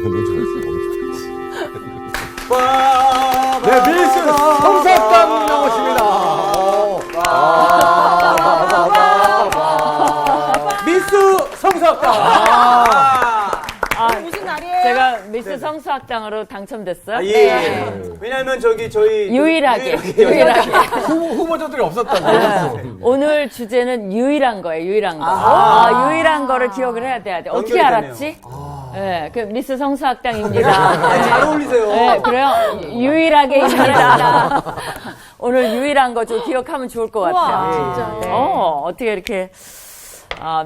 네, 미스 성사당 나오십니다. 미스 성사당. 무슨 날이에요? 제가 미스 성수학당으로 당첨됐어요. 아, 예. 네. 왜냐면 저희 유일하게. 후보자들이 없었다고. 오늘 주제는 유일한 거예요. 유일한 거. 유일한 거를 기억을 해야 돼. 어떻게 연결이 알았지? 네, 그 미스 성수학당입니다. 잘 어울리세요. 네, 그래요. 유일하게입니다. 오늘 유일한 거 좀 기억하면 좋을 것 같아요. 진짜. 네. 어떻게 이렇게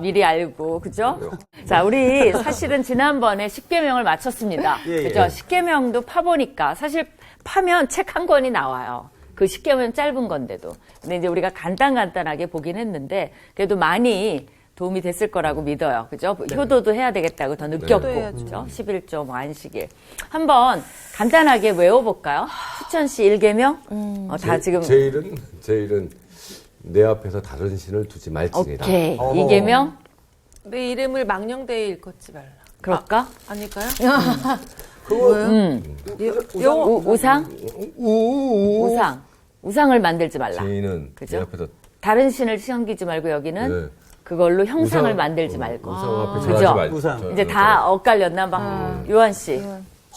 미리 알고, 그죠? 자, 우리 사실은 지난번에 10계명을 마쳤습니다. 예, 예. 그죠? 10계명도 파보니까 사실 파면 책 한 권이 나와요. 그 10계명 짧은 건데도. 근데 이제 우리가 간단하게 보긴 했는데 그래도 많이 도움이 됐을 거라고 믿어요. 그죠? 효도도 해야 되겠다고 더 느꼈고. 그죠? 11조 뭐 안식일. 한번 간단하게 외워볼까요? 수천 씨 1계명? 다 지금. 제일은 내 앞에서 다른 신을 두지 말지니라. 오케이. 2계명? 내 이름을 망령되이 일컫지 말라. 그럴까? 아닐까요? 우상? 우상을 만들지 말라. 죄인은 그죠? 내 앞에서 다른 신을 섬기지 말고 여기는 그걸로 형상을 만들지 말고. 우상 앞에 그죠? 절하지 말고. 우상. 이제 다 엇갈렸나 봐. 요한 씨.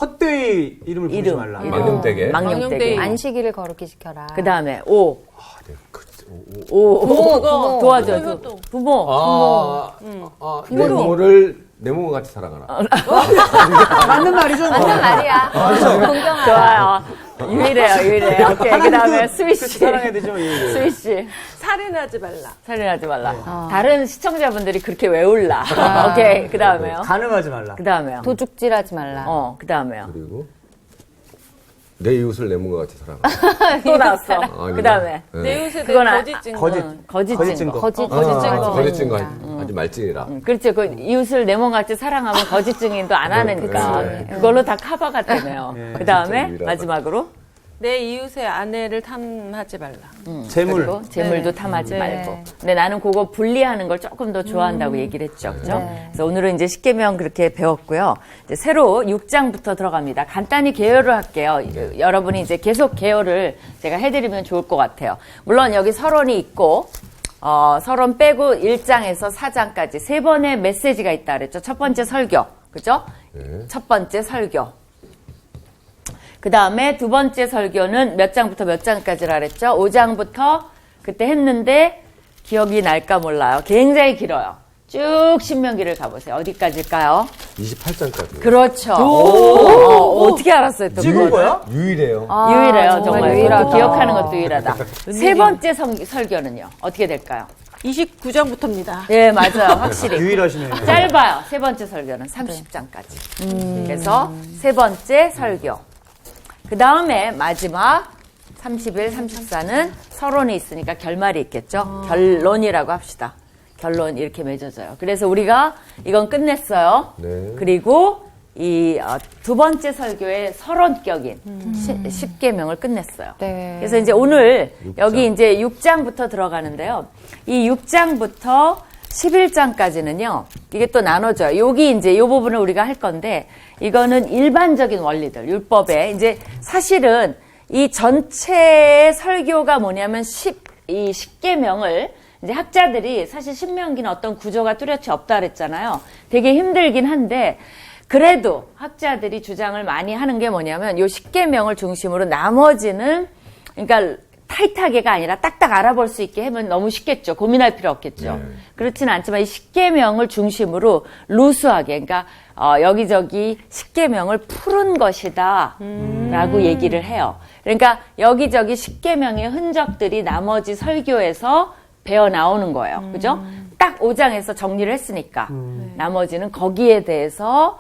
헛되이 이름을 부르지 이름. 말라. 망령되게. 망령되게. 안식일을 거룩히 지켜라. 그 다음에 오. 부모. 도와줘. 부모. 내 부모를 내 몸과 같이 사랑하라. 맞는 말이죠. 맞는 말이야. 공경하라. 좋아요. 유일해요. 오케이. 그 다음에 수희 씨. 사랑해야 되죠. 예. 수희 씨. 살인하지 말라. 살인하지 말라. 다른 시청자분들이 그렇게 외울라. 오케이. 그 다음에요. 간음하지 말라. 그 다음에요. 도둑질하지 말라. 그 다음에요. 그리고 내 이웃을 내 몸과 같이 사랑하라. 또 나왔어. 그 다음에. 내 이웃에 그건 대해 거짓 증거. 거짓 증거. 거짓 거짓 증거 하지 말지니라. 그렇죠. 그 이웃을 내 몸같이 사랑하면 거짓 증인도 안 하니까. 그걸로 다 커버가 되네요. 그 다음에 진짜 마지막으로. 내 이웃의 아내를 탐하지 말라. 재물. 그리고 재물도 탐하지 네. 말고. 근데 나는 그거 분리하는 걸 조금 더 좋아한다고 얘기를 했죠. 그죠? 그래서 오늘은 이제 10계명 그렇게 배웠고요. 이제 새로 6장부터 들어갑니다. 간단히 개요를 할게요. 여러분이 이제 계속 개요를 제가 해드리면 좋을 것 같아요. 물론 여기 서론이 있고, 서론 빼고 1장에서 4장까지 3번의 메시지가 있다 그랬죠. 첫 번째 설교. 그죠? 첫 번째 설교. 그 다음에 두 번째 설교는 몇 장부터 몇 장까지라 그랬죠? 5장부터 그때 했는데 기억이 날까 몰라요. 굉장히 길어요. 쭉 신명기를 가보세요. 어디까지일까요? 28장까지. 그렇죠. 어떻게 알았어요? 또 찍은 거야? 유일해요. 유일해요. 정말 유일하다. 기억하는 것도 유일하다. 세 번째 설교는요. 어떻게 될까요? 29장부터입니다. 예, 맞아요. 확실히. 유일하시네요. 짧아요. 세 번째 설교는 30장까지. 그래서 세 번째 설교. 그 다음에 마지막 31, 34는 서론이 있으니까 결말이 있겠죠. 결론이라고 합시다. 결론 이렇게 맺어져요. 그래서 우리가 이건 끝냈어요. 네. 그리고 이 두 번째 설교의 서론격인 10계명을 끝냈어요. 네. 그래서 이제 오늘 6장. 여기 이제 6장부터 들어가는데요. 이 6장부터 11장까지는요, 이게 또 나눠져요. 여기 이제 이 부분을 우리가 할 건데, 이거는 일반적인 원리들, 율법에, 이제 사실은 이 전체 설교가 뭐냐면 이 10계명을 이제 학자들이 사실 신명기는 어떤 구조가 뚜렷이 없다 그랬잖아요. 되게 힘들긴 한데, 그래도 학자들이 주장을 많이 하는 게 뭐냐면, 요 10계명을 중심으로 나머지는, 그러니까 타이트하게가 아니라 딱딱 알아볼 수 있게 하면 너무 쉽겠죠. 고민할 필요 없겠죠. 그렇지는 않지만 이 10계명을 중심으로 루스하게, 그러니까 여기저기 10계명을 푸른 것이다 라고 얘기를 해요. 그러니까 여기저기 10계명의 흔적들이 나머지 설교에서 배어 나오는 거예요. 그죠? 딱 5장에서 정리를 했으니까 나머지는 거기에 대해서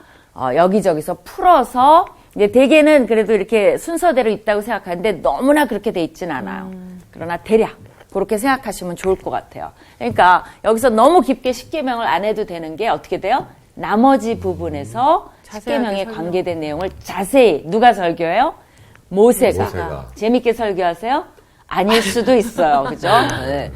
여기저기서 풀어서 이제 대개는 그래도 이렇게 순서대로 있다고 생각하는데 너무나 그렇게 돼 있진 않아요. 그러나 대략 그렇게 생각하시면 좋을 것 같아요. 그러니까 여기서 너무 깊게 10계명을 안 해도 되는 게 어떻게 돼요? 나머지 부분에서 10계명에 관계된 내용을 자세히 누가 설교해요? 모세가. 재밌게 설교하세요? 아닐 수도 있어요. 그죠? 네.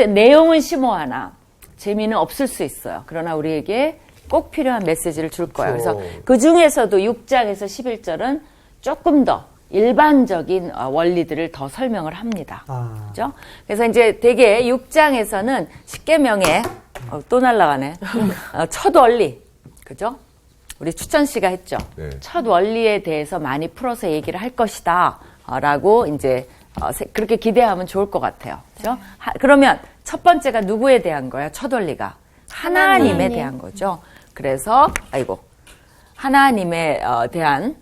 내용은 심오하나 재미는 없을 수 있어요. 그러나 우리에게 꼭 필요한 메시지를 줄 거예요. 그래서 그 중에서도 6장에서 11절은 조금 더 일반적인 원리들을 더 설명을 합니다. 그죠? 그래서 이제 되게 6장에서는 십계명에 또 날라가네. 첫 원리. 그죠? 우리 추천 씨가 했죠. 네. 첫 원리에 대해서 많이 풀어서 얘기를 할 것이다. 라고 이제 그렇게 기대하면 좋을 것 같아요. 그죠? 그러면 첫 번째가 누구에 대한 거예요? 첫 원리가 하나님에 대한 거죠. 그래서 하나님에 대한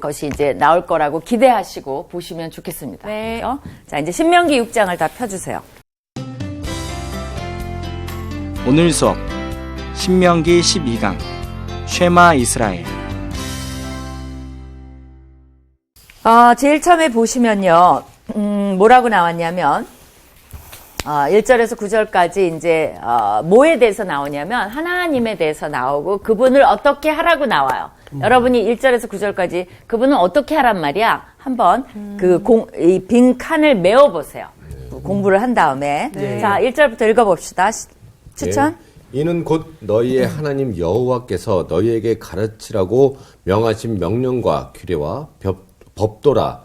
것이 이제 나올 거라고 기대하시고 보시면 좋겠습니다. 네. 그렇죠? 자, 이제 신명기 6장을 다 펴주세요. 오늘 수업 신명기 12강 쉐마 이스라엘. 제일 처음에 보시면요, 뭐라고 나왔냐면, 1절에서 9절까지 이제, 뭐에 대해서 나오냐면, 하나님에 대해서 나오고, 그분을 어떻게 하라고 나와요. 여러분이 1절에서 9절까지 그분은 어떻게 하란 말이야? 한번 이 빈 칸을 메워보세요. 공부를 한 다음에. 자, 1절부터 읽어봅시다. 추천? 예. 이는 곧 너희의 하나님 여호와께서 너희에게 가르치라고 명하신 명령과 규례와 법도라.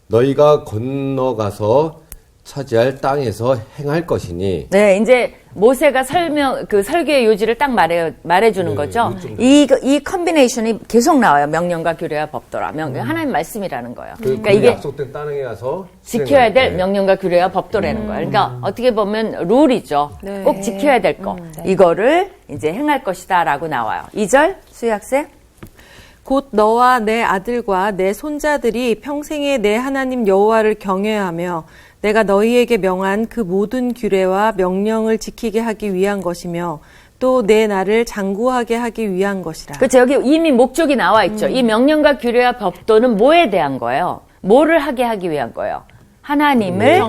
너희가 건너가서 차지할 땅에서 행할 것이니. 네, 이제 모세가 설교의 요지를 딱 말해주는 거죠. 이 컨비네이션이 계속 나와요. 명령과 규례와 법도라. 하나님 말씀이라는 거예요. 그러니까 이게 약속된 땅에 가서 지켜야 될 명령과 규례와 법도라는 거예요. 그러니까 어떻게 보면 룰이죠. 네. 꼭 지켜야 될 거. 이거를 이제 행할 것이다 라고 나와요. 2절 수희 학생. 곧 너와 내 아들과 내 손자들이 평생에 내 하나님 여호와를 경외하며 내가 너희에게 명한 그 모든 규례와 명령을 지키게 하기 위한 것이며 또 내 나를 장구하게 하기 위한 것이라. 그렇죠. 여기 이미 목적이 나와 있죠. 이 명령과 규례와 법도는 뭐에 대한 거예요? 뭐를 하게 하기 위한 거예요? 하나님을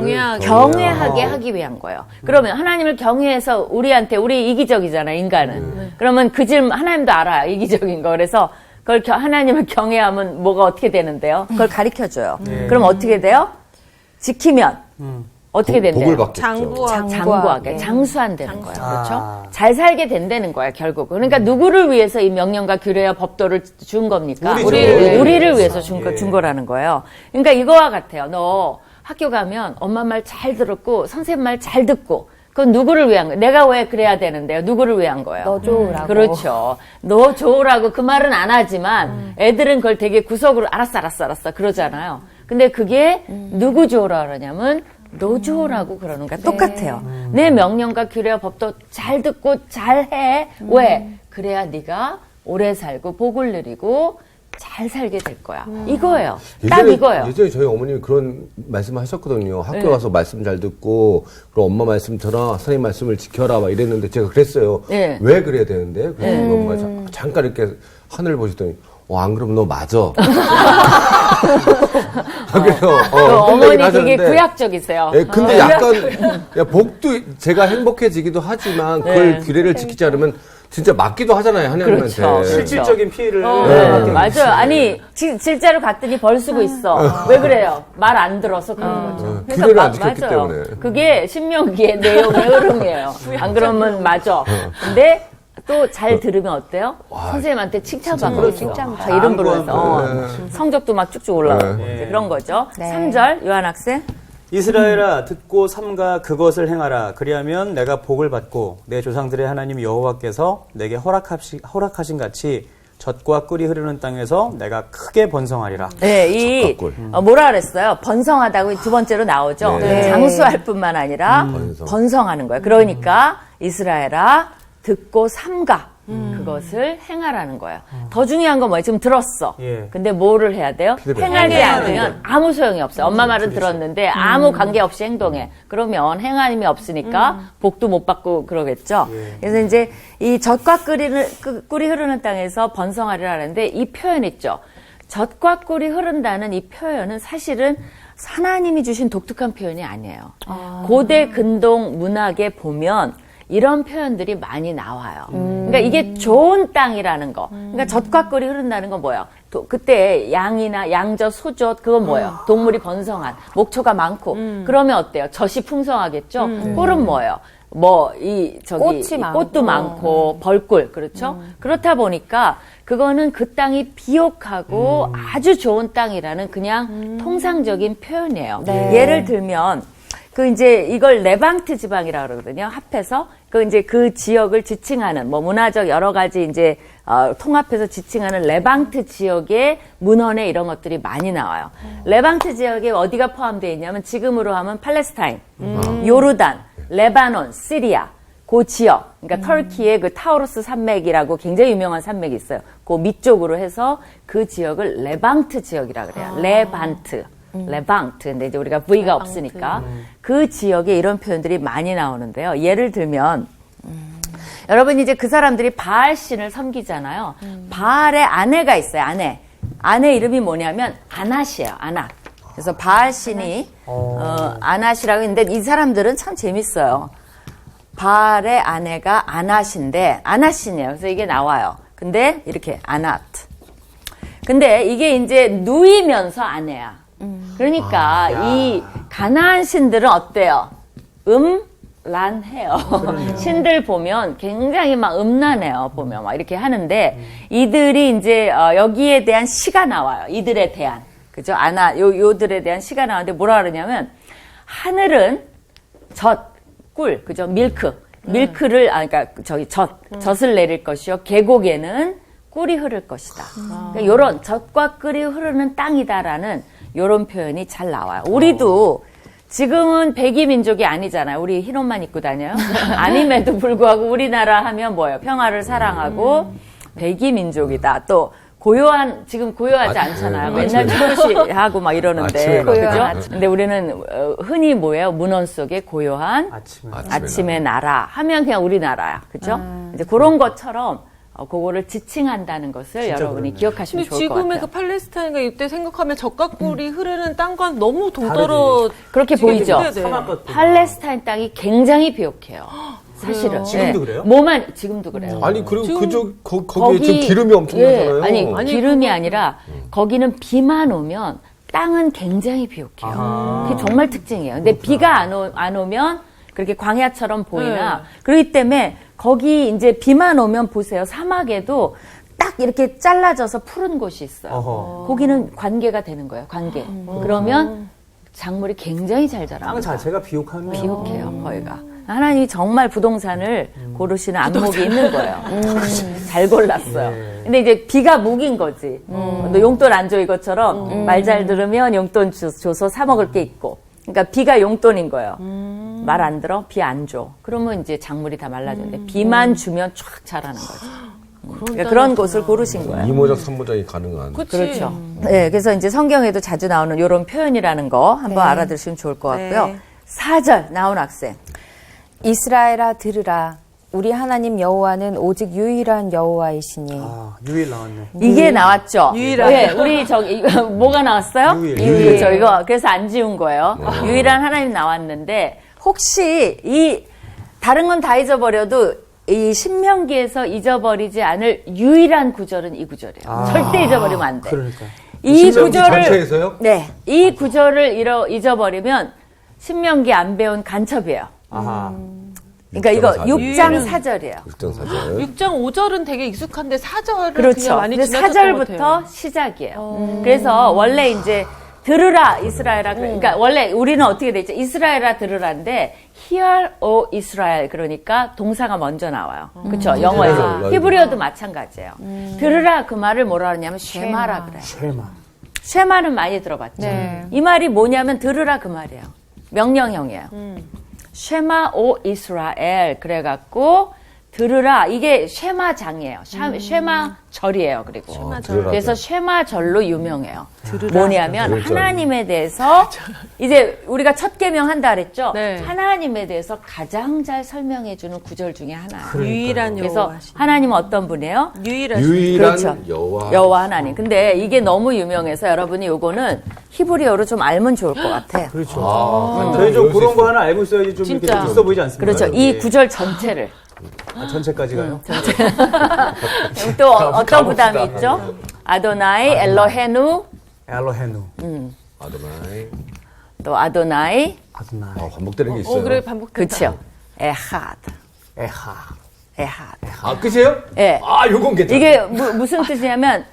경외하게 하기 위한 거예요. 그러면 하나님을 경외해서 우리 이기적이잖아요, 인간은. 그러면 그 질문, 하나님도 알아요, 이기적인 거. 그래서 그걸 하나님을 경외하면 뭐가 어떻게 되는데요? 그걸 가르쳐줘요. 그럼 어떻게 돼요? 지키면 어떻게 된대요? 복을 받겠죠. 장구하게, 장수한다는 거예요. 그렇죠? 잘 살게 된다는 거예요, 결국. 그러니까 누구를 위해서 이 명령과 규례와 법도를 준 겁니까? 우리를 위해서 준 거라는 거예요. 그러니까 이거와 같아요. 너 학교 가면 엄마 말 잘 들었고 선생님 말 잘 듣고 그건 누구를 위한 거예요? 내가 왜 그래야 되는데요? 누구를 위한 거예요? 너 좋으라고. 그렇죠. 너 좋으라고 그 말은 안 하지만 애들은 그걸 되게 구석으로 알았어 그러잖아요. 근데 그게 누구 좋으라 그러냐면 너 좋으라고 그러는 거야. 똑같아요. 내 명령과 규례와 법도 잘 듣고 잘 해. 왜? 그래야 네가 오래 살고 복을 누리고 잘 살게 될 거야. 이거예요. 딱 이거예요. 예전에 저희 어머님이 그런 말씀을 하셨거든요. 학교 가서 말씀 잘 듣고, 그럼 엄마 말씀 들어, 선생님 말씀을 지켜라, 막 이랬는데 제가 그랬어요. 네. 왜 그래야 되는데? 그래서 엄마가 잠깐 이렇게 하늘을 보시더니, 안 그러면 너 맞아. 그래서, 어머니 되게 구약적이세요. 예, 근데 약간, 복도 제가 행복해지기도 하지만, 그걸 규례를 지키지 않으면, 진짜 맞기도 하잖아요, 하나님한테. 그렇죠. 실질적인 피해를 맞아요. 아니 실제로 갔더니 벌 쓰고 있어. 왜 그래요? 말 안 들어서 그런 거죠. 규례를 안 지켰기 때문에. 그게 신명기의 내용의 흐름이에요. 안 그러면 맞아. 근데 또 잘 들으면 어때요? 선생님한테 칭찬받고 칭찬 이름 부르면서 성적도 막 쭉쭉 올라가고 이제 그런 거죠. 3절 요한 학생. 이스라엘아 듣고 삼가 그것을 행하라. 그리하면 내가 복을 받고 내 조상들의 하나님 여호와께서 내게 허락하신 같이 젖과 꿀이 흐르는 땅에서 내가 크게 번성하리라. 네, 뭐라 그랬어요? 번성하다고 두 번째로 나오죠. 네. 장수할 뿐만 아니라 번성하는 거예요. 그러니까 이스라엘아 듣고 삼가 그것을 행하라는 거예요. 더 중요한 건 뭐예요? 지금 들었어. 근데 뭐를 해야 돼요? 행하지 않으면 아무 소용이 없어요. 엄마 말은 들었는데 아무 관계없이 행동해. 그러면 행함이 없으니까 복도 못 받고 그러겠죠. 그래서 이제 이 젖과 꿀이 흐르는 땅에서 번성하리라는데 이 표현 있죠. 젖과 꿀이 흐른다는 이 표현은 사실은 하나님이 주신 독특한 표현이 아니에요. 고대 근동 문학에 보면 이런 표현들이 많이 나와요. 그러니까 이게 좋은 땅이라는 거. 그러니까 젖과 꿀이 흐른다는 건 뭐예요? 그때 양이나 양젖, 소젖 그건 뭐예요? 동물이 번성한, 목초가 많고. 그러면 어때요? 젖이 풍성하겠죠? 꿀은 뭐예요? 꽃이 많고. 꽃도 많고 벌꿀 그렇죠. 그렇다 보니까 그거는 그 땅이 비옥하고 아주 좋은 땅이라는 그냥 통상적인 표현이에요. 네. 예를 들면 그 이제 이걸 레방트 지방이라고 그러거든요. 합해서 그 이제 그 지역을 지칭하는 뭐 문화적 여러 가지 이제 통합해서 지칭하는 레방트 지역의 문헌에 이런 것들이 많이 나와요. 레방트 지역에 어디가 포함되어 있냐면 지금으로 하면 팔레스타인, 요르단, 레바논, 시리아 그 지역, 그러니까 터키의 그 타우루스 산맥이라고 굉장히 유명한 산맥이 있어요. 그 밑쪽으로 해서 그 지역을 레방트 지역이라 그래요. 레반트. 레방트. 근데 이제 우리가 V가 없으니까 그 지역에 이런 표현들이 많이 나오는데요. 예를 들면 여러분 이제 그 사람들이 바알 신을 섬기잖아요. 바알의 아내가 있어요. 아내 이름이 뭐냐면 아낫이에요. 아낫. 그래서 바알 신이 아낫이라고 했는데 이 사람들은 참 재밌어요. 바알의 아내가 아낫인데 아낫신이에요. 그래서 이게 나와요. 근데 이렇게 아낫. 근데 이게 이제 누이면서 아내야. 그러니까 이 가나안 신들은 어때요? 란해요. 신들 보면 굉장히 막 음란해요. 보면 막 이렇게 하는데 이들이 이제 여기에 대한 시가 나와요. 이들에 대한 그죠? 요들에 대한 시가 나오는데 뭐라 그러냐면 하늘은 꿀 그죠? 밀크를 그러니까 젖을 내릴 것이요. 계곡에는 꿀이 흐를 것이다. 그러니까 요런 젖과 꿀이 흐르는 땅이다라는 요런 표현이 잘 나와요. 우리도 지금은 백이 민족이 아니잖아요. 우리 흰 옷만 입고 다녀요. 아님에도 불구하고 우리나라 하면 뭐예요? 평화를 사랑하고 백이 민족이다. 또 지금 고요하지 않잖아요. 맨날 출시하고 막 이러는데. 그죠? 근데 우리는 흔히 뭐예요? 문헌 속에 고요한 아침의 나라 하면 그냥 우리나라야. 그죠? 이제 그런 것처럼 그거를 지칭한다는 것을 여러분이 기억하시면 좋을 것 같아요. 지금의 그 팔레스타인과 이때 생각하면 젖과 꿀이 흐르는 땅과 너무 동떨어 그렇게 보이죠? 네네. 팔레스타인 땅이 굉장히 비옥해요. 사실은. 지금도 그래요? 지금도 그래요. 아니 그리고 거기에 지금 기름이 엄청나잖아요. 아니 기름이 아니라 거기는 비만 오면 땅은 굉장히 비옥해요. 그게 정말 특징이에요. 근데 비가 안 오면 그렇게 광야처럼 보이나 그렇기 때문에 거기 이제 비만 오면 보세요. 사막에도 딱 이렇게 잘라져서 푸른 곳이 있어요. 거기는 관계가 되는 거예요. 관계. 그러면 작물이 굉장히 잘 자라요. 땅 자체가 비옥해요. 거기가. 하나님이 정말 부동산을 고르시는 안목이 있는 거예요. 잘 골랐어요. 근데 이제 비가 목인 거지. 너 용돈 안 줘 이것처럼 말 잘 들으면 용돈 줘서 사 먹을 게 있고. 그러니까 비가 용돈인 거예요. 말 안 들어? 비 안 줘. 그러면 이제 작물이 다 말라지는데 비만 주면 쫙 자라는 거죠. 그러니까 그런 곳을 고르신 거예요. 이모작 삼모작이 가능한. 그렇죠. 네, 그래서 이제 성경에도 자주 나오는 이런 표현이라는 거 한번 알아두시면 좋을 것 같고요. 4절 나온 학생. 이스라엘아 들으라. 우리 하나님 여호와는 오직 유일한 여호와이시니. 유일 나왔네. 이게 나왔죠. 유일한. 네, 우리 뭐가 나왔어요? 유일. 그렇죠. 이거 그래서 안 지운 거예요. 유일한 하나님 나왔는데 혹시 다른 건 다 잊어버려도 이 신명기에서 잊어버리지 않을 유일한 구절은 이 구절이에요. 절대 잊어버리면 안 돼. 그러니까. 이 신명기 구절을 전체에서요? 네, 이 구절을 잊어버리면 신명기 안 배운 간첩이에요. 그러니까 이거 6장 4절이에요. 6장 4절. 6장 5절은 되게 익숙한데 4절은 그렇죠. 그냥 많이 근데 지나쳤던 것 4절부터 같아요. 시작이에요. 그래서 원래 이제 들으라 이스라엘아. 그러니까 원래 우리는 어떻게 돼 있죠? 이스라엘아 들으라인데 Hear, O Israel. 그러니까 동사가 먼저 나와요. 그렇죠? 영어에서. 맞아요. 히브리어도 마찬가지예요. 들으라 그 말을 뭐라 그러냐면 쉐마라 그래요. 쉐마는 많이 들어봤죠. 네. 이 말이 뭐냐면 들으라 그 말이에요. 명령형이에요. 쉐마 오 이스라엘 그래갖고 들으라 이게 쉐마장이에요. 쉐마절이에요. 그리고 그래서 쉐마절로 유명해요. 뭐냐면 들으라. 하나님에 대해서 이제 우리가 첫 계명 한다 그랬죠. 네. 하나님에 대해서 가장 잘 설명해주는 구절 중에 하나예요. 유일한 그래서 여호와시니. 하나님은 어떤 분이에요? 유일한 그렇죠. 여호와. 여호와 하나님. 근데 이게 너무 유명해서 여러분이 요거는 히브리어로 좀 알면 좋을 것 같아요. 그렇죠. 저희 좀 그런 거 하나 알고 있어야지 좀 이렇게 진짜. 있어 보이지 않습니까? 그렇죠. 이 구절 전체를. 전체까지 가요? 또 어떤 부담이 있죠? 아도나이, 엘로헤누, 엘로헤누. 아도나이. 또 아도나이, 아도나이. 반복되는 게 있어요. 그래 반복된다. 그렇죠. 에하드. 에하. 에하드. 아, 끝이에요? 예. 아, 요건 괜찮아. 이게 무슨 뜻이냐면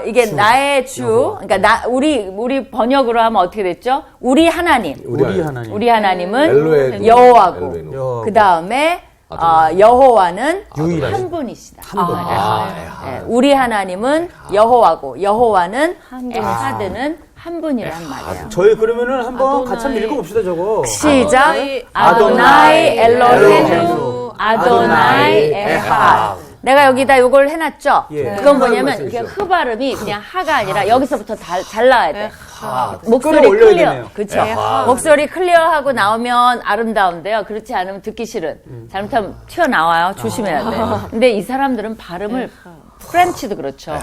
이게 나의 주, 그러니까 우리 번역으로 하면 어떻게 됐죠? 우리 하나님. 우리 하나님. 우리 하나님은 엘로헤노. 여호와고, 엘로헤노. 그 다음에 여호와는 유일하신 한 분이시다. 한 분. 예, 우리 하나님은 여호와고, 여호와는 에하드는 한 분이란 말이에요. 저희 그러면은 한번 같이 한번 읽어봅시다, 저거. 시작. 아도나이 엘로헤누 아도나이 에하. 내가 여기다 요걸 해놨죠? 예. 그건 뭐냐면 그냥 흐 발음이 그냥 하가 아니라 여기서부터 잘 나와야 돼. 목소리 끌어올려야 클리어. 되네요. 그렇죠. 목소리 클리어하고 나오면 아름다운데요. 그렇지 않으면 듣기 싫은. 잘못하면 튀어나와요. 조심해야 돼. 근데 이 사람들은 발음을 프렌치도 그렇죠.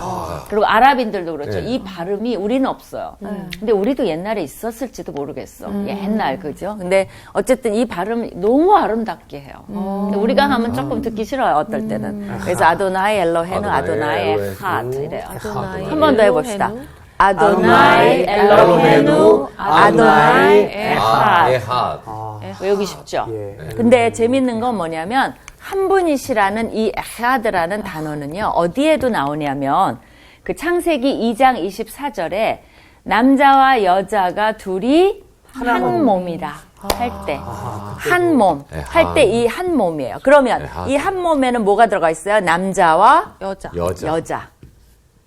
그리고 아랍인들도 그렇죠. 이 발음이 우리는 없어요. 근데 우리도 옛날에 있었을지도 모르겠어. 옛날 그죠? 근데 어쨌든 이 발음이 너무 아름답게 해요. 근데 우리가 하면 조금 듣기 싫어요. 어떨 때는. 그래서 아도나이 엘로헤누 아도나이 에핫 이래요. 한 번 더 해봅시다. 아도나이 엘로헤누 아도나이 에핫. 외우기 쉽죠? 근데 재밌는 건 뭐냐면 한 분이시라는 이 에하드라는 단어는요, 어디에도 나오냐면, 그 창세기 2장 24절에 남자와 여자가 둘이 한 몸이라 할 때, 한 몸, 할 때 이 한 몸이에요. 그러면 이 한 몸에는 뭐가 들어가 있어요? 남자와 여자.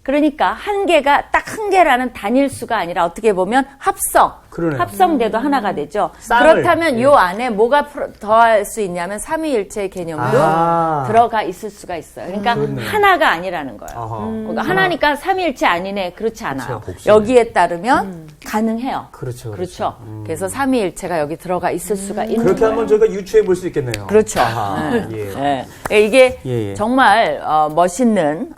그러니까 한 개가 딱 한 개라는 단일수가 아니라 어떻게 보면 합성돼도 하나가 되죠. 그렇다면 요 안에 뭐가 더할 수 있냐면 삼위일체의 개념도 들어가 있을 수가 있어요. 그러니까 하나가 아니라는 거예요. 그러니까 하나니까 삼위일체 아니네. 그렇지 않아요. 여기에 따르면 가능해요. 그렇죠. 그래서 삼위일체가 여기 들어가 있을 수가 있는 그렇게 거예요. 하면 저희가 유추해 볼 수 있겠네요. 그렇죠. 예. 이게 정말 멋있는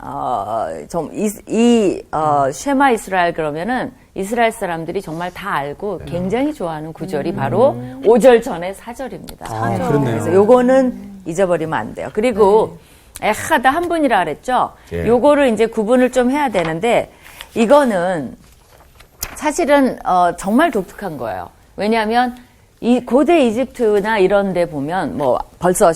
쉐마 이스라엘 그러면은 이스라엘 사람들이 정말 다 알고 굉장히 좋아하는 구절이 바로 5절 전에 4절입니다. 그렇네요. 그래서 요거는 잊어버리면 안 돼요. 그리고 에하다 한 분이라 그랬죠. 요거를 이제 구분을 좀 해야 되는데 이거는 사실은 정말 독특한 거예요. 왜냐하면 이 고대 이집트나 이런 데 보면 뭐 벌써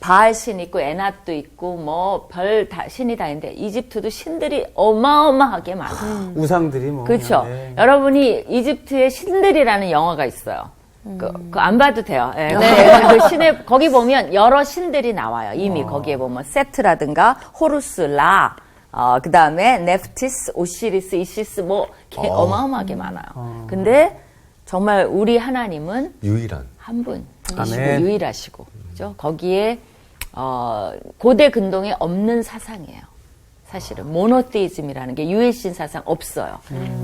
바알 신 있고 에낫도 있고 뭐 별 신이 다 있는데 이집트도 신들이 어마어마하게 많아요. 우상들이 뭐. 그렇죠. 네. 여러분이 이집트의 신들이라는 영화가 있어요. 그거 안 봐도 돼요. 예. 그 신의 거기 보면 여러 신들이 나와요. 이미 거기에 보면 세트라든가 호루스, 라, 그 다음에 네프티스, 오시리스, 이시스 뭐 어마어마하게 많아요. 근데 정말 우리 하나님은 유일한 한 분이시고 아멘. 유일하시고 그죠? 거기에 고대 근동에 없는 사상이에요. 사실은 모노테이즘이라는 게 유일신 사상 없어요.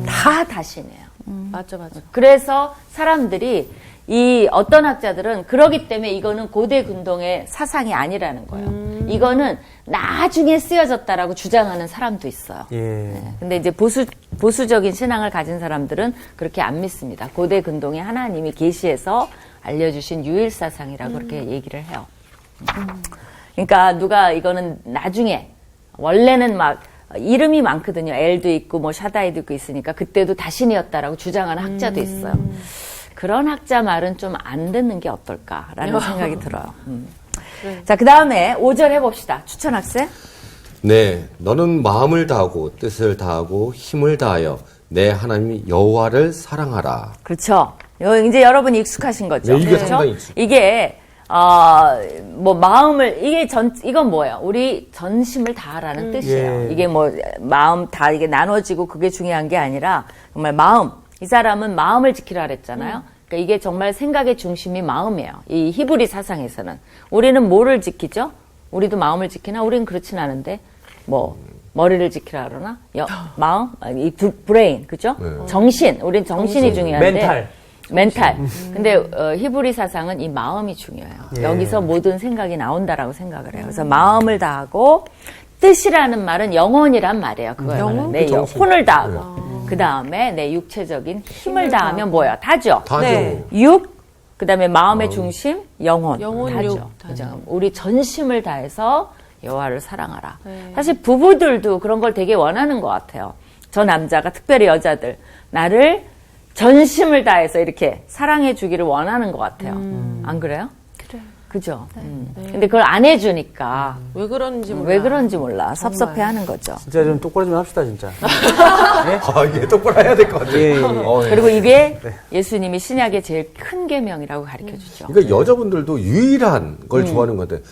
다 다시네요. 맞아. 그래서 사람들이 이 어떤 학자들은 그러기 때문에 이거는 고대 근동의 사상이 아니라는 거예요. 이거는 나중에 쓰여졌다라고 주장하는 사람도 있어요. 예. 근데 이제 보수적인 신앙을 가진 사람들은 그렇게 안 믿습니다. 고대 근동의 하나님이 계시해서 알려주신 유일 사상이라고 그렇게 얘기를 해요. 그러니까 누가 이거는 나중에 원래는 막 이름이 많거든요. 엘도 있고 뭐 샤다이도 있고 있으니까 그때도 다신이었다라고 주장하는 학자도 있어요. 그런 학자 말은 좀 안 듣는 게 어떨까라는 생각이 들어요. 자, 그 다음에 5절 해봅시다. 추천 학생. 네, 너는 마음을 다하고 뜻을 다하고 힘을 다하여 내 하나님 여호와를 사랑하라. 그렇죠. 이제 여러분이 익숙하신 거죠. 네, 이게 그렇죠? 상당히 익숙해요. 이게 뭐 마음을 이건 뭐예요? 우리 전심을 다하라는 뜻이에요. 예. 이게 뭐 마음 다 이게 나눠지고 그게 중요한 게 아니라 정말 마음. 이 사람은 마음을 지키라 그랬잖아요. 그러니까 이게 정말 생각의 중심이 마음이에요. 이 히브리 사상에서는 우리는 뭐를 지키죠? 우리도 마음을 지키나? 우리는 그렇진 않은데 뭐 머리를 지키라 그러나? 마음, 이 브레인, 그죠? 정신. 우린 정신이 중요한데. 멘탈. 근데 히브리 사상은 이 마음이 중요해요. 여기서 모든 생각이 나온다라고 생각을 해요. 그래서 마음을 다하고 뜻이라는 말은 영혼이란 말이에요. 그거는 내 혼을 다하고 그 다음에 내 육체적인 힘을 다하면 뭐예요? 다죠. 다죠. 육, 그 다음에 마음의 중심, 영혼 다죠. 육, 그죠? 우리 전심을 다해서 여호와를 사랑하라. 사실 부부들도 그런 걸 되게 원하는 것 같아요. 저 남자가 특별히 여자들 나를 전심을 다해서 이렇게 사랑해 주기를 원하는 것 같아요. 안 그래요? 그래. 그죠? 근데 그걸 안 해주니까 왜 그런지 몰라. 왜 그런지 몰라. 섭섭해하는 거죠. 진짜 좀 똑바로 좀 합시다, 진짜. 이게 똑바로 해야 될 것 같아요. 예, 예. 그리고 이게 예수님이 신약의 제일 큰 계명이라고 가르쳐주죠. 그러니까 여자분들도 유일한 걸 좋아하는 것 같아요.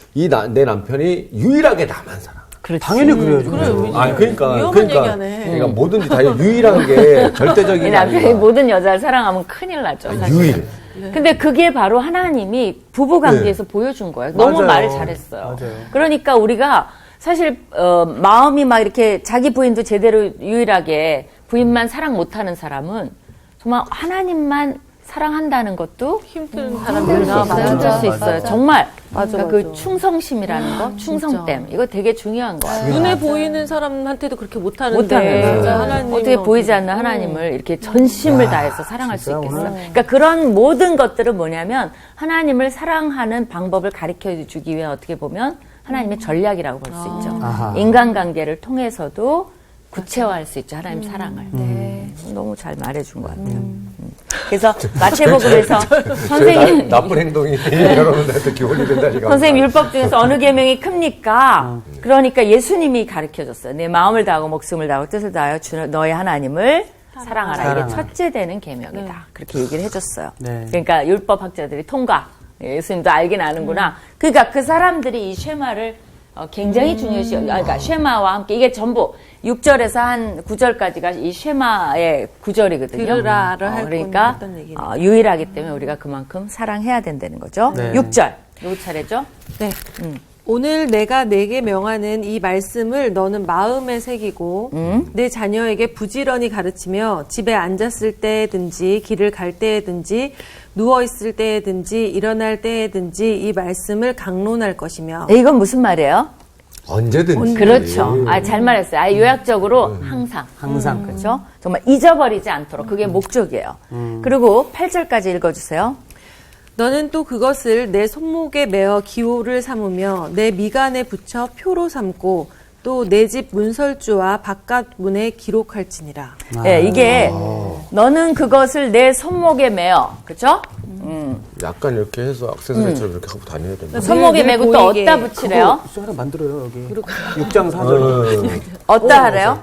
내 남편이 유일하게 나만 사랑. 당연히 그래야죠. 그러니까 위험한 얘기하네. 그러니까 뭐든지 다 유일한 게 절대적인 이 게 남편이 아니라 모든 여자를 사랑하면 큰일 나죠. 사실. 유일. 근데 그게 바로 하나님이 부부 관계에서 보여준 거예요. 너무 맞아요. 말을 잘했어요. 맞아요. 그러니까 우리가 사실 마음이 막 이렇게 자기 부인도 제대로 유일하게 부인만 사랑 못하는 사람은 정말 하나님만 사랑한다는 것도 힘든 힘들 수 있어요. 힘들 수 있어요. 정말 그러니까 그 충성심이라는 거, 충성됨 이거 되게 중요한 거 같아요. 눈에 보이는 사람한테도 그렇게 못하는데 못하는 하나님은 어떻게 보이지 않는 하나님을 이렇게 전심을 다해서 사랑할 수 있겠어요. 그러니까 그런 모든 것들은 뭐냐면 하나님을 사랑하는 방법을 가르쳐 주기 위한 어떻게 보면 하나님의 전략이라고 볼 수 있죠. 인간관계를 통해서도 구체화할 수 있죠. 하나님 사랑을. 너무 잘 말해준 것 같아요. 그래서 마태복음에서 선생님 나쁜 행동이 여러분들한테 기원이 된다니까. 선생님 율법 중에서 어느 계명이 큽니까? 그러니까 예수님이 가르쳐줬어요. 내 마음을 다하고 목숨을 다하고 뜻을 다하여 너의 하나님을 사랑하라. 이게 첫째 되는 계명이다. 그렇게 얘기를 해줬어요. 네. 그러니까 율법학자들이 통과. 예수님도 알긴 아는구나. 그러니까 그 사람들이 이 쉐마를 굉장히 중요시, 그러니까 쉐마와 함께 이게 전부 6절에서 한 9절까지가 이 쉐마의 구절이거든요. 들으라를 할 그러니까 했던 얘기니까. 유일하기 때문에 우리가 그만큼 사랑해야 된다는 거죠. 네. 6절. 누구 차례죠? 네. 오늘 내가 내게 명하는 이 말씀을 너는 마음에 새기고 내 자녀에게 부지런히 가르치며 집에 앉았을 때든지 길을 갈 때든지 누워있을 때든지 일어날 때든지 이 말씀을 강론할 것이며 네, 이건 무슨 말이에요? 언제든지. 그렇죠. 잘 말했어요. 요약적으로 항상. 그렇죠? 정말 잊어버리지 않도록. 그게 목적이에요. 그리고 8절까지 읽어주세요. 너는 또 그것을 내 손목에 메어 기호를 삼으며 내 미간에 붙여 표로 삼고 또 내 집 문설주와 바깥 문에 기록할지니라. 네, 이게 너는 그것을 내 손목에 메어. 그렇죠? 약간 이렇게 해서 액세서리처럼 이렇게 하고 다녀야 된다. 손목에 늘 메고 또 보이게. 어디다 붙이래요? 수 하나 만들어요, 여기. 6장 4절. 어디다 하래요?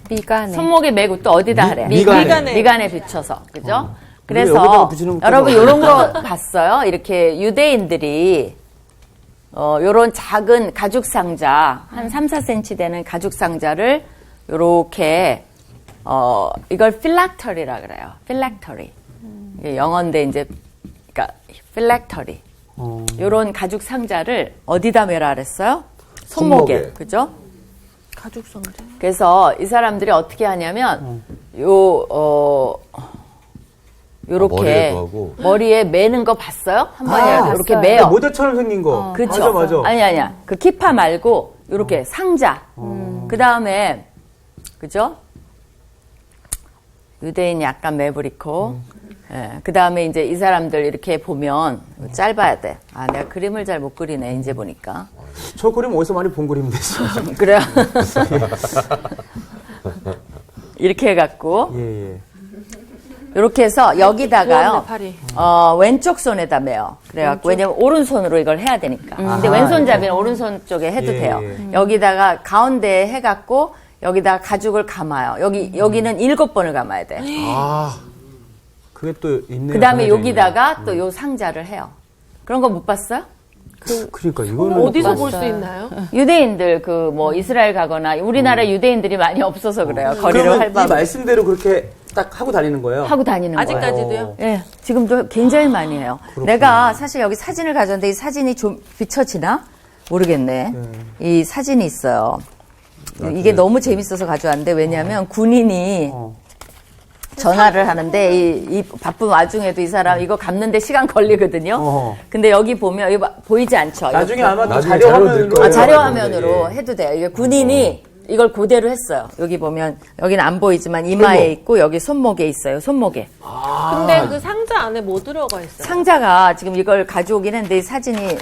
미간에. 손목에 메고 또 어디다 하래? 미간에 붙여서. 그죠? 그래서 여기다가 붙이는 것도 여러분 뭐- 요런 거 봤어요? 이렇게 유대인들이 요런 작은 가죽 상자 한 3, 4cm 되는 가죽 상자를 요렇게 이걸 필락터리라 그래요. 필락터리. 이게 영어인데 이제 그러니까 필락터리. 요런 가죽 상자를 어디다 메라 그랬어요? 손목에. 손목에. 그죠? 가죽 성자. 그래서 이 사람들이 어떻게 하냐면 요렇게 머리에도 하고. 머리에 매는 거 봤어요? 한 번에 이렇게 봤어요. 매요. 모자처럼 생긴 거. 그쵸? 맞아. 아니야. 그 키파 말고 요렇게 상자. 그 다음에 그죠? 유대인 약간 매부리코. 예, 그 다음에 이제 이 사람들 이렇게 보면 짧아야 돼. 내가 그림을 잘 못 그리네 이제 보니까. 저 그림 어디서 많이 본 그림인데. 그래요? 이렇게 해갖고 예. 이렇게 해서 여기다가요. 팔이. 왼쪽 손에다 매요. 그래갖고 왜냐면 오른손으로 이걸 해야 되니까. 근데 왼손잡이는 오른손 쪽에 해도 예, 돼요. 예. 여기다가 가운데에 해갖고 여기다가 가죽을 감아요. 여기는 7번을 감아야 돼. 그게 또 있네요. 그 다음에 정해져 여기다가 또 요 상자를 해요. 그런 거 못 봤어요? 있네요. 그러니까 이거는 어디서 봤어요. 볼 수 있나요? 유대인들 이스라엘 가거나 우리나라 유대인들이 많이 없어서 그래요. 거리를 그러면 이 활보하고 말씀대로 그렇게 딱 하고 다니는 거예요. 하고 다니는 거예요. 아직까지도요? 예, 지금도 굉장히 많이 해요. 내가 사실 여기 사진을 가져왔는데 이 사진이 좀 비춰지나? 모르겠네. 이 사진이 있어요. 이게 너무 재밌어서 가져왔는데 왜냐하면 군인이 전화를 하는데 이 바쁜 와중에도 이 사람 이거 감는데 시간 걸리거든요. 근데 여기 보면 이거 보이지 않죠? 나중에 이거 아마 또 나중에 자료 자료 화면으로 될 거예요. 자료 화면으로 해도 돼요. 이게 군인이 이걸 그대로 했어요. 여기 보면 여기는 안 보이지만 이마에 있고 여기 손목에 있어요. 손목에. 근데 그 상자 안에 뭐 들어가 있어요? 상자가 지금 이걸 가져오긴 했는데 이 사진이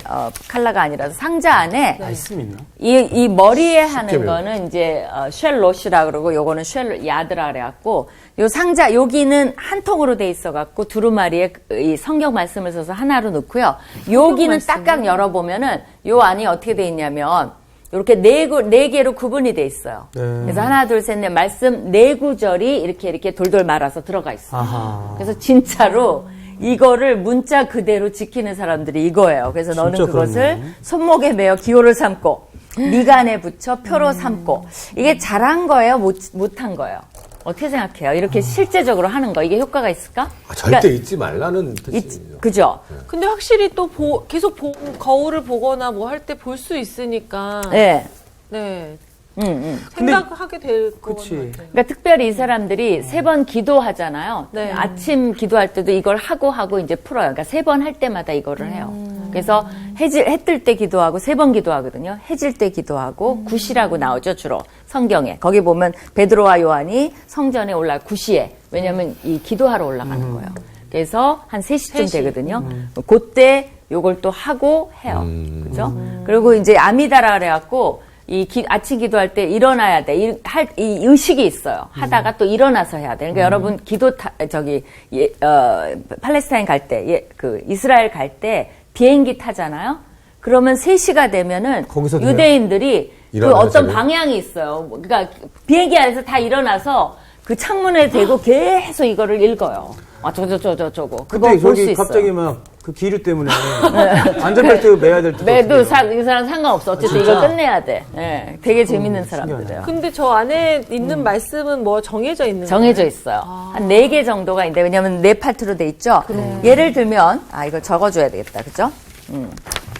칼라가 아니라서 상자 안에 말씀 있나? 이 머리에 하는 거는 이제 쉘롯이라 그러고 요거는 쉘 야드라 그래갖고 요 상자 여기는 한 통으로 돼 있어갖고 두루마리에 이 성경 말씀을 써서 하나로 넣고요. 여기는 딱딱 열어보면은 요 안이 어떻게 돼 있냐면 이렇게 네 개로 구분이 돼 있어요. 그래서 하나, 둘, 셋, 넷 말씀 네 구절이 이렇게 돌돌 말아서 들어가 있어요. 아하. 그래서 진짜로 이거를 문자 그대로 지키는 사람들이 이거예요. 그래서 너는 진짜 그것을 그렇네. 손목에 매어 기호를 삼고 미간에 붙여 표로 삼고 이게 잘한 거예요? 못한 거예요? 어떻게 생각해요? 이렇게 실제적으로 하는 거 이게 효과가 있을까? 절대 잊지 말라는 뜻이죠. 그죠? 근데 확실히 또 계속 거울을 보거나 뭐 할 때 볼 수 있으니까. 네. 네. 근데- 생각하게 될 것 그치. 같아요. 그러니까 특별히 이 사람들이 3번 기도하잖아요. 네. 아침 기도할 때도 이걸 하고 이제 풀어요. 그러니까 3번 할 때마다 이거를 해요. 그래서 해 뜰 때 기도하고 3번 기도하거든요. 해질 때 기도하고 구시라고 나오죠, 주로. 성경에. 거기 보면 베드로와 요한이 성전에 올라 구시에. 왜냐면 이 기도하러 올라가는 거예요. 그래서 한 3시쯤 되거든요. 그때 요걸 또 하고 해요. 그죠? 그리고 이제 아미다라 그래갖고 아침 기도할 때 일어나야 돼. 이 의식이 있어요. 하다가 또 일어나서 해야 돼. 그러니까 여러분 팔레스타인 갈 때, 이스라엘 갈 때 비행기 타잖아요. 그러면 3시가 되면은 거기서 돼요? 유대인들이 그 일어나야 어떤 돼요? 방향이 있어요. 그러니까 비행기 안에서 다 일어나서 그 창문에 대고 계속 이거를 읽어요. 저거. 그거 근데 볼 수 저기 있어요. 갑자기 막 그 기류 때문에 안전벨트 매야 될 때. 매도 이 사람 상관없어. 어쨌든 진짜? 이걸 끝내야 돼. 예, 되게 재밌는 사람들이에요. 근데 저 안에 있는 말씀은 뭐 정해져 있는 정해져 있어요. 한 4개 정도가 있는데, 왜냐면 4파트로 돼 있죠? 예를 들면, 이걸 적어줘야 되겠다. 그죠?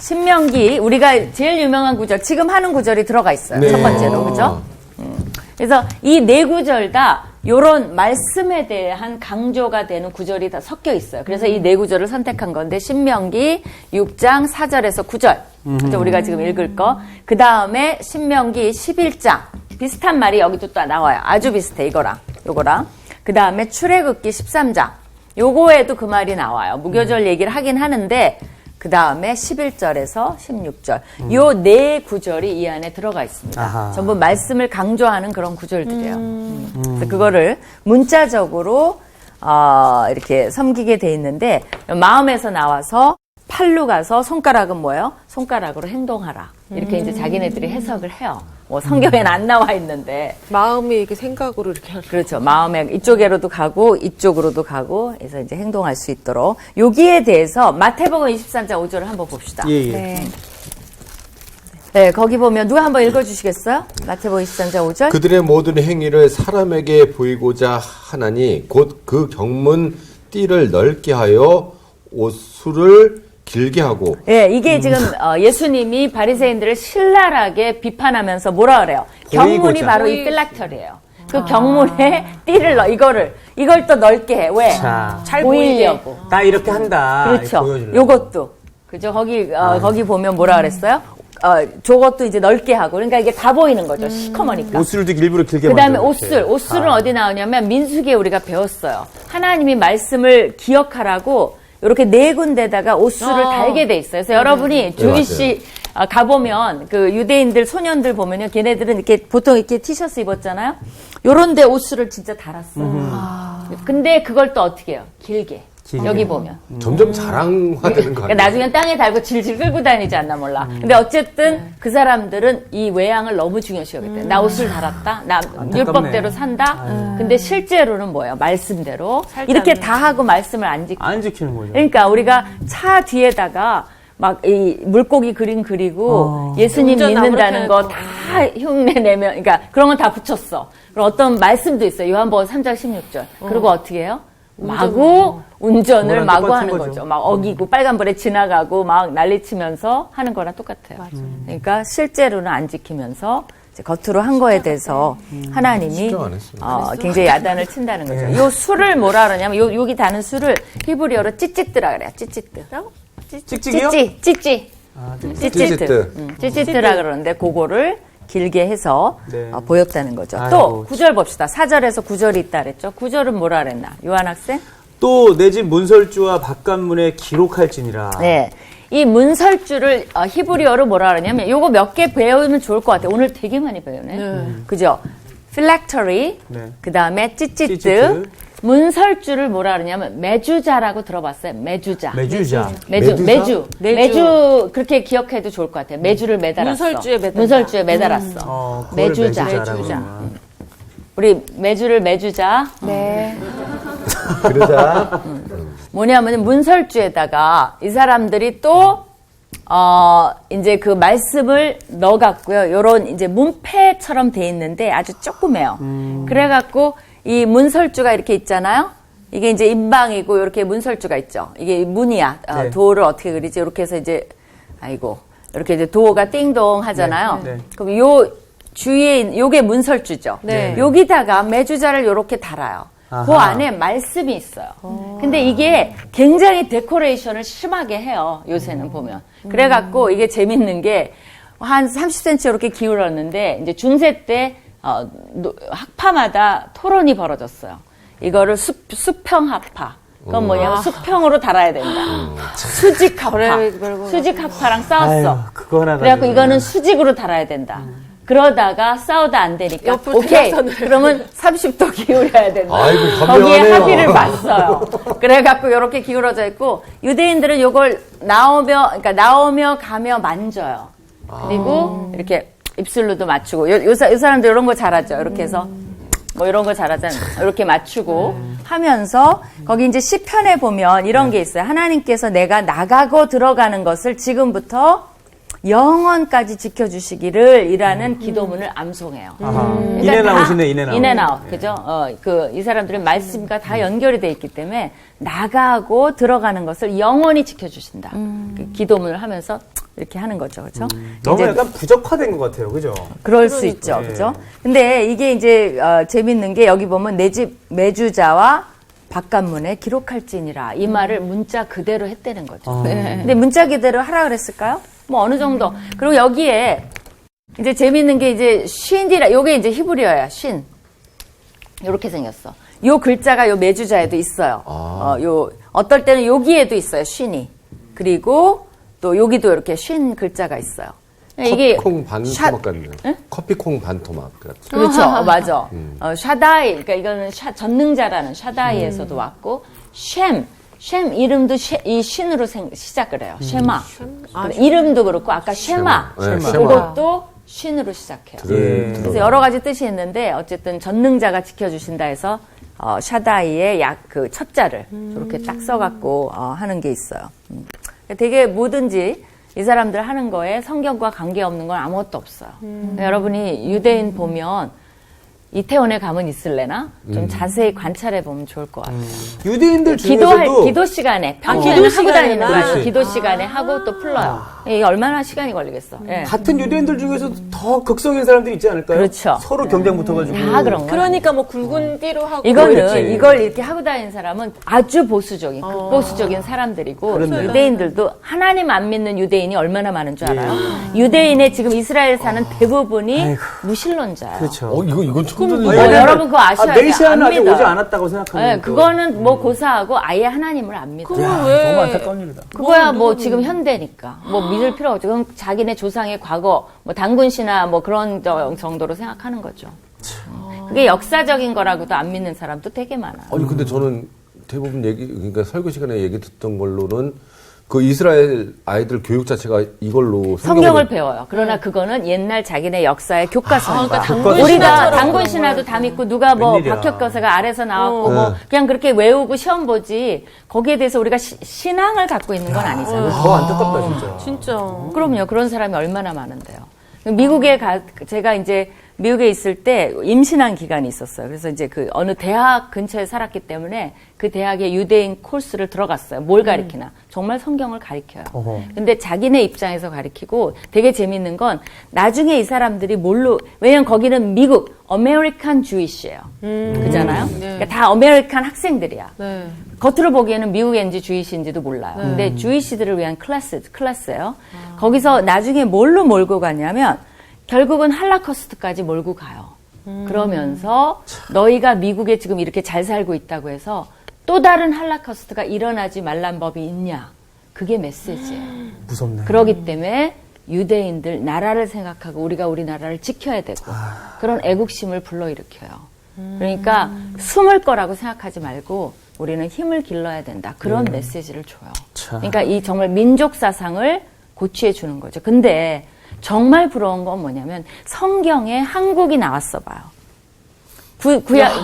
신명기, 우리가 제일 유명한 구절, 지금 하는 구절이 들어가 있어요. 네. 첫 번째로. 그죠? 그래서 이 4구절 다 요런 말씀에 대한 강조가 되는 구절이 다 섞여 있어요. 그래서 이 4구절을 선택한 건데, 신명기 6장 4절에서 9절. 그죠? 우리가 지금 읽을 거. 그 다음에 신명기 11장. 비슷한 말이 여기도 또 나와요. 아주 비슷해, 이거랑. 요거랑. 그 다음에 출애굽기 13장. 요거에도 그 말이 나와요. 무교절 얘기를 하긴 하는데, 그 다음에 11절에서 16절. 요 4구절이 이 안에 들어가 있습니다. 아하. 전부 말씀을 강조하는 그런 구절들이에요. 그래서 그거를 문자적으로, 이렇게 섬기게 돼 있는데, 마음에서 나와서 팔로 가서 손가락은 뭐예요? 손가락으로 행동하라. 이렇게 이제 자기네들이 해석을 해요. 뭐 성경에는 안 나와 있는데. 마음이 이렇게 생각으로 이렇게 하는. 그렇죠. 마음에 이쪽으로도 가고 이쪽으로도 가고 해서 이제 행동할 수 있도록. 여기에 대해서 마태복음 23장 5절을 한번 봅시다. 예. 네, 거기 보면 누가 한번 읽어주시겠어요? 마태복음 23장 5절. 그들의 모든 행위를 사람에게 보이고자 하나니 곧 그 경문 띠를 넓게 하여 옷수를 길게 하고. 예, 이게 지금 예수님이 바리새인들을 신랄하게 비판하면서 뭐라 그래요? 경문이 보이고자. 바로 이 필락터리예요. 그 경문에 띠를 이걸 또 넓게 해. 왜? 자, 잘 보이려고. 나 이렇게 한다. 그렇죠. 보여주려고. 요것도. 그죠? 거기 보면 뭐라 그랬어요? 저것도 이제 넓게 하고. 그러니까 이게 다 보이는 거죠. 시커머니까. 옷을 일부러 길게 그 다음에 만들어 옷술은 어디 나오냐면 민수기에 우리가 배웠어요. 하나님이 말씀을 기억하라고 이렇게 4군데다가 옷술을 달게 돼 있어요. 그래서 여러분이 주위시 가보면 그 유대인들 소년들 보면요. 걔네들은 이렇게 보통 이렇게 티셔츠 입었잖아요. 요런데 옷술을 진짜 달았어요. 근데 그걸 또 어떻게 해요? 길게. 여기 보면. 점점 자랑화되는 거 그러니까 아니에요? 나중엔 땅에 달고 질질 끌고 다니지 않나 몰라. 근데 어쨌든 그 사람들은 이 외양을 너무 중요시 여겼대요. 나 옷을 달았다. 나 율법대로 산다. 근데 실제로는 뭐예요? 말씀대로. 이렇게 다 하고 말씀을 안 지키고. 안 지키는 거죠. 그러니까 우리가 차 뒤에다가 막 이 물고기 그림 그리고 예수님 운전 믿는다는 거 아무렇게 다 흉내 내면, 그러니까 그런 건 다 붙였어. 그럼 어떤 말씀도 있어요. 요한복음 3장 16절. 그리고 어떻게 해요? 마구 운전을 그거랑 마구 똑같은 하는 거죠. 거죠. 막 어기고 빨간불에 지나가고 막 난리치면서 하는 거랑 똑같아요. 그러니까 실제로는 안 지키면서 이제 겉으로 한 거에 대해서 하나님이 실정 안 했어요. 굉장히 야단을 친다는 거죠. 요 술을 뭐라 그러냐면 여기 다는 술을 히브리어로 찌찌뜨라 그래요. 찌찌뜨. 찍찍이요? 찌찌. 찌찌뜨. 찌찌뜨라 그러는데 그거를 길게 해서 네. 보였다는 거죠. 아이고, 또 9절 봅시다. 4절에서 9절이 있다 그랬죠. 9절은 뭐라 그랬나? 요한 학생? 또 내 집 문설주와 바깥문에 기록할지니라. 네. 이 문설주를 히브리어로 뭐라 그러냐면 요거 몇 개 배우면 좋을 것 같아요. 오늘 되게 많이 배우네. 그죠? 필렉터리, 네. 그 다음에 찌찌뜨, 찌찌뜨. 문설주를 뭐라 그러냐면 매주자라고 들어봤어요. 매주자. 매주자. 매주 그렇게 기억해도 좋을 것 같아요. 매주를 매달았어. 문설주에 매달았다. 문설주에 매달았어. 그걸 매주자. 매주자라고 그러나. 우리 매주를 매주자. 네. 그러자 뭐냐면 문설주에다가 이 사람들이 또 이제 그 말씀을 넣어갖고요. 요런 이제 문패처럼 돼 있는데 아주 조그매요. 그래갖고 이 문설주가 이렇게 있잖아요. 이게 이제 인방이고 이렇게 문설주가 있죠. 이게 문이야. 네. 도어를 어떻게 그리지? 이렇게 해서 이제 아이고 이렇게 이제 도어가 띵동 하잖아요. 네. 네. 그럼 요 주위에 요게 문설주죠. 네. 여기다가 매주자를 요렇게 달아요. 아하. 그 안에 말씀이 있어요. 근데 이게 굉장히 데코레이션을 심하게 해요. 요새는 보면. 그래갖고 이게 재밌는 게 한 30cm 이렇게 기울었는데 이제 중세 때 학파마다 토론이 벌어졌어요. 이거를 수평 학파. 그건 뭐냐면 수평으로 달아야 된다. 수직 학파. 수직 학파랑 싸웠어. 아유, 그거 하나 그래갖고 가지고 이거는 수직으로 달아야 된다. 그러다가 싸우다 안 되니까 옆으로 오케이 대각선을. 그러면 30도 기울여야 된다. 아이고, 거기에 현명하네요. 합의를 봤어요. 그래갖고 이렇게 기울어져 있고 유대인들은 요걸 나오며 가며 만져요. 그리고 이렇게 입술로도 맞추고 요 사람들 이런 거 잘하죠. 이렇게 해서 뭐 이런 거 잘하잖아요. 이렇게 맞추고 하면서 거기 이제 시편에 보면 이런 게 있어요. 하나님께서 내가 나가고 들어가는 것을 지금부터 영원까지 지켜주시기를 이라는 기도문을 암송해요. 인에 다 나오시네, 인에 나오. 인앤아웃, 그죠? 이 사람들은 말씀과 다 연결이 돼 있기 때문에 나가고 들어가는 것을 영원히 지켜주신다. 그 기도문을 하면서 이렇게 하는 거죠, 그렇죠? 너무 이제 약간 부적화된 것 같아요, 그죠? 그럴 수 있죠, 예. 그죠? 근데 이게 이제 재밌는 게 여기 보면 내 집 매주자와 바깥문에 기록할지니라 이 말을 문자 그대로 했다는 거죠. 근데 문자 그대로 하라 그랬을까요? 뭐 어느 정도. 그리고 여기에 이제 재밌는 게 이제 쉰이라 요게 이제 히브리어야. 쉰. 요렇게 생겼어. 요 글자가 요 매주자에도 있어요. 요 어떨 때는 여기에도 있어요. 쉰이. 그리고 또 여기도 이렇게 쉰 글자가 있어요. 이게 커피콩 반토막 같네요. 커피콩 반토막 같은. 그렇죠. 맞아. 샤다이. 그러니까 이거는 전능자라는 샤다이에서도 왔고 쉔 이름도 이 신으로 시작을 해요. 쉐마. 이름도 그렇고 아까 쉐마. 네, 쉐마. 그것도 신으로 시작해요. 예. 그래서 여러 가지 뜻이 있는데 어쨌든 전능자가 지켜주신다 해서 샤다이의 그 첫자를 이렇게 딱 써갖고 하는 게 있어요. 되게 뭐든지 이 사람들 하는 거에 성경과 관계없는 건 아무것도 없어요. 여러분이 유대인 보면 이태원에 가면 있을래나? 좀 자세히 관찰해 보면 좋을 것 같아요. 유대인들 중에서도 기도 시간에 기도 평소에는 하고 시간에나. 다니는 거예요. 그렇지. 기도 시간에 하고 또 풀러요. 이게 얼마나 시간이 걸리겠어. 예. 같은 유대인들 중에서도 더 극성인 사람들이 있지 않을까요? 그렇죠. 서로 경쟁 붙어가지고. 다 그런 거예요. 그러니까 뭐 굵은 띠로 하고 이거는 그렇지. 이걸 이렇게 하고 다니는 사람은 아주 보수적인, 극보수적인 사람들이고 그렇네요. 유대인들도 하나님 안 믿는 유대인이 얼마나 많은 줄 알아요? 유대인의 지금 이스라엘 사는 대부분이 무신론자예요. 그렇죠. 이건 처음 듣는 여러분 그거 아셔야 돼요. 메시아는 안 아직 믿어요. 오지 않았다고 생각하는 네, 그거는 뭐 고사하고 아예 하나님을 안 믿어요. 너무 안타까운 일이다. 그거야 뭐 지금 현대니까 뭐 믿을 필요가 없죠. 그럼 자기네 조상의 과거 뭐 단군 신화 뭐 그런 정도로 생각하는 거죠. 그게 역사적인 거라고도 안 믿는 사람도 되게 많아요. 아니 근데 저는 대부분 그러니까 설교 시간에 얘기 듣던 걸로는 그 이스라엘 아이들 교육 자체가 이걸로 성경을 배워요. 그러나 그거는 옛날 자기네 역사의 교과서인 거야. 그러니까 우리가 신화처럼 단군 신화도 다 믿고 누가 뭐 웬일이야. 박혁거사가 아래서 나왔고 뭐 그냥 그렇게 외우고 시험 보지 거기에 대해서 우리가 신앙을 갖고 있는 건 아니잖아요. 더 안타깝다, 진짜. 진짜. 그럼요. 그런 사람이 얼마나 많은데요. 미국에 제가 이제 미국에 있을 때 임신한 기간이 있었어요. 그래서 이제 그 어느 대학 근처에 살았기 때문에 그 대학에 유대인 코र्스를 들어갔어요. 뭘 가리키나. 정말 성경을 가리켜요. 근데 자기네 입장에서 가리키고 되게 재밌는 건 나중에 이 사람들이 왜냐면 거기는 미국, 어메리칸 주이시예요. 그잖아요. 그러니까 다 어메리칸 학생들이야. 네. 겉으로 보기에는 미국인지 주이시인지도 몰라요. 근데 주이시들을 위한 클래스예요. 거기서 나중에 뭘로 몰고 가냐면 결국은 할라코스트까지 몰고 가요. 그러면서 너희가 미국에 지금 이렇게 잘 살고 있다고 해서 또 다른 할라코스트가 일어나지 말란 법이 있냐. 그게 메시지예요. 무섭네. 그러기 때문에 유대인들 나라를 생각하고 우리가 우리 나라를 지켜야 되고 그런 애국심을 불러일으켜요. 그러니까 숨을 거라고 생각하지 말고 우리는 힘을 길러야 된다. 그런 메시지를 줘요. 그러니까 이 정말 민족 사상을 고취해 주는 거죠. 근데 정말 부러운 건 뭐냐면 성경에 한국이 나왔어 봐요.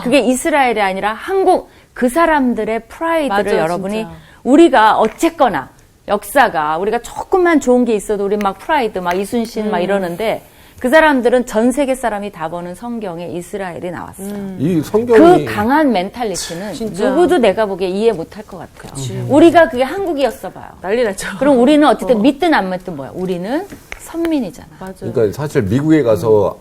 그게 이스라엘이 아니라 한국 그 사람들의 프라이드를 맞아, 여러분이 진짜. 우리가 어쨌거나 역사가 우리가 조금만 좋은 게 있어도 우리 막 프라이드 막 이순신 막 이러는데 그 사람들은 전 세계 사람이 다 보는 성경에 이스라엘이 나왔어요. 이 성경이 그 강한 멘탈리티는 진짜. 누구도 내가 보기에 이해 못할 것 같아요. 우리가 그게 한국이었어 봐요. 난리 났죠. 그럼 우리는 어쨌든 믿든 안 믿든 뭐야? 우리는 선민이잖아. 맞아. 그러니까 사실 미국에 가서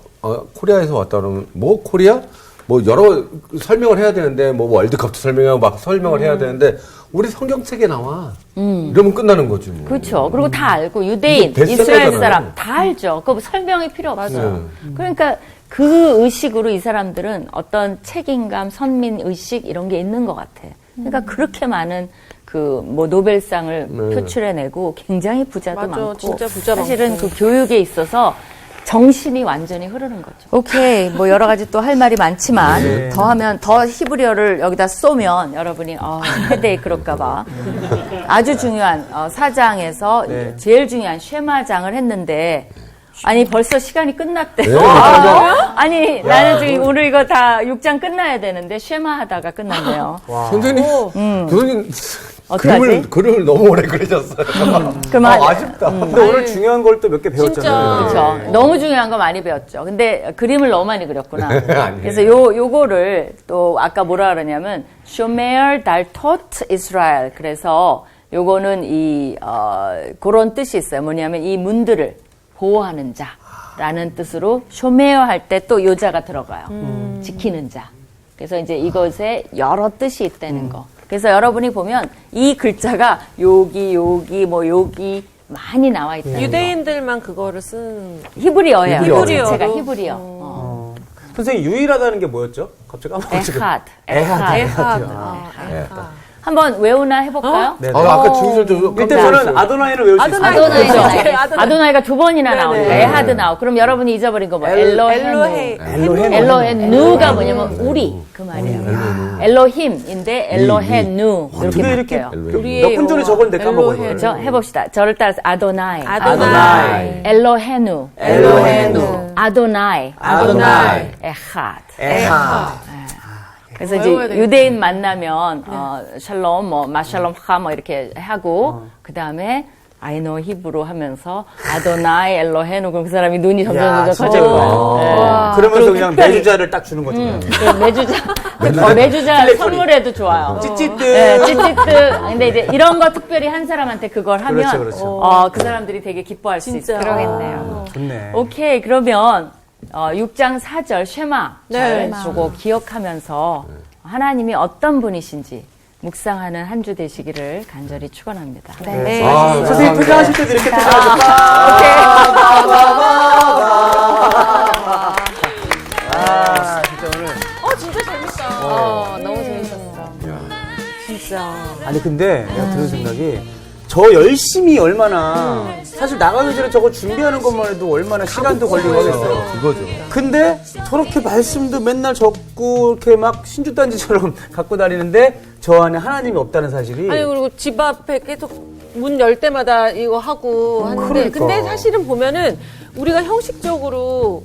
코리아에서 왔다 그러면 뭐 코리아? 뭐 여러 설명을 해야 되는데 뭐 월드컵도 설명하고 막 설명을 해야 되는데 우리 성경책에 나와. 이러면 끝나는 거지 뭐. 그렇죠. 그리고 다 알고 유대인, 이게 이스라엘 베스트셀러잖아요. 사람 다 알죠. 그 설명이 필요 없어요. 그러니까 그 의식으로 이 사람들은 어떤 책임감, 선민 의식 이런 게 있는 것 같아. 그러니까 그렇게 많은 그 뭐 노벨상을 표출해내고 굉장히 부자도 맞아, 많고 진짜 부자 사실은 많고. 그 교육에 있어서 정신이 완전히 흐르는 거죠. 오케이. 뭐 여러 가지 또 할 말이 많지만 더하면 더 히브리어를 여기다 쏘면 여러분이 헤데이 그럴까봐 아주 중요한 4장에서 제일 중요한 쉐마장을 했는데 아니 벌써 시간이 끝났대. 아니 나는 지금 오늘 이거 다 6장 끝나야 되는데 쉐마 하다가 끝났네요. 선생님, 교수님 어떡하지? 글을 너무 오래 그리셨어요. 그만. 아쉽다. 근데 오늘 중요한 걸 또 몇 개 배웠잖아요. 그렇죠. 너무 중요한 거 많이 배웠죠. 근데 그림을 너무 많이 그렸구나. 아니에요. 그래서 요거를 또 아까 뭐라 그러냐면 쇼메어 달토트 이스라엘. 그래서 요거는 그런 뜻이 있어요. 뭐냐면 이 문들을 보호하는 자라는 뜻으로 쇼메어 할 때 또 요자가 들어가요. 지키는 자. 그래서 이제 이것에 여러 뜻이 있다는 거. 그래서 여러분이 보면 이 글자가 여기 많이 나와 있다. 유대인들만 그거를 쓰는 히브리어예요. 히브리어로. 제가 히브리어. 선생님 유일하다는 게 뭐였죠? 갑자기 까먹었어요. 에핫. 한번 외우나 해볼까요? 네. 아까 중실도 일단 저는 아도나이를 외울 수 있어요. 아도나이가 두 번이나 나오니까 에하드 나오. 그럼 여러분이 잊어버린 거 뭐예요? 엘로헤누가 뭐냐면 우리 그 말이에요. 엘로힘인데 엘로헤누 이렇게 어떻게 이렇게 바뀌어요. 몇 분 전에 적었는데 까먹어요. 저 해봅시다. 저를 따라서 아도나이, 아도나이. 엘로헤누, 아도나이, 에핫. 그래서 이제 유대인 만나면 샬롬, 뭐 마샬롬 하 뭐 이렇게 하고 그 다음에 아이노 히브로 하면서 아도나이 엘로헤누 그럼 그 사람이 눈이 점점 커지고 그러면서 그냥 매주자를 딱 주는 거죠. 매주자 선물해도 좋아요. 찌찌뜨. 네, 찌찌뜨. 근데 이제 이런 거 특별히 한 사람한테 그걸 하면 그렇죠. 그 사람들이 되게 기뻐할 수 있어요. 그러겠네요. 좋네. 오케이 그러면 6장 4절 쉐마 잘 주고 기억하면서 하나님이 어떤 분이신지 묵상하는 한 주 되시기를 간절히 축원합니다. 네. 선생님 퇴장하실 때도 이렇게 진짜 재밌다. 너무 재밌었어. 진짜. 아니 근데 내가 드는 생각이 저 열심히 얼마나 사실 나가기 전에 저거 준비하는 것만 해도 얼마나 시간도 걸리고 하겠어요. 그거죠. 근데 저렇게 말씀도 맨날 적고 이렇게 막 신주단지처럼 갖고 다니는데 저 안에 하나님이 없다는 사실이 아니 그리고 집 앞에 계속 문 열 때마다 이거 하고 하는데 그러니까. 근데 사실은 보면은 우리가 형식적으로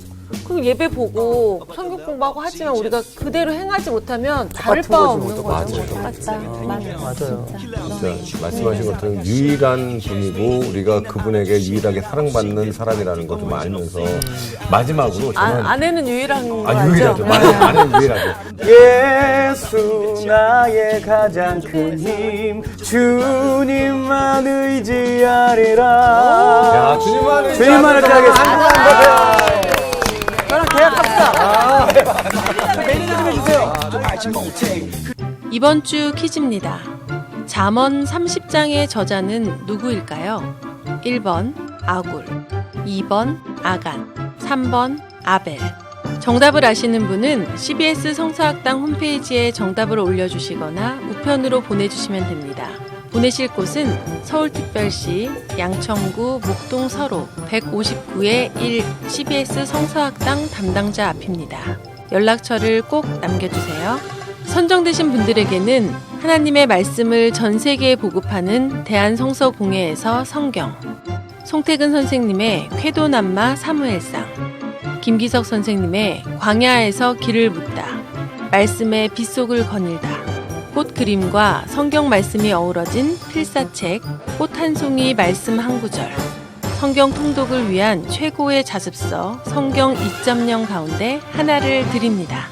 그 예배 보고 성경 공부하고 하지만 우리가 그대로 행하지 못하면 다를 바 없는 거죠. 맞아요. 진짜 말씀하신 것처럼 유일한 분이고 우리가 그분에게 유일하게 사랑받는 사람이라는 거 좀 알면서 마지막으로 저는 아내는 유일한 유일하죠. 거죠. 아내는 유일하죠. 예수 나의 가장 큰 힘 주님만 의지하리라. 야, 주님만 주님만 의지하겠습니다. 저랑 계약합시다. 매니저 좀 해주세요. 이번 주 퀴즈입니다. 잠언 30장의 저자는 누구일까요? 1번 아굴, 2번 아간, 3번 아벨. 정답을 아시는 분은 CBS 성서학당 홈페이지에 정답을 올려주시거나 우편으로 보내주시면 됩니다. 보내실 곳은 서울특별시 양천구 목동 서로 159-1 CBS 성서학당 담당자 앞입니다. 연락처를 꼭 남겨주세요. 선정되신 분들에게는 하나님의 말씀을 전 세계에 보급하는 대한성서공회에서 성경, 송태근 선생님의 쾌도남마 사무엘상, 김기석 선생님의 광야에서 길을 묻다, 말씀의 빗속을 거닐다, 꽃 그림과 성경 말씀이 어우러진 필사책 꽃 한 송이 말씀 한 구절, 성경 통독을 위한 최고의 자습서 성경 2.0 가운데 하나를 드립니다.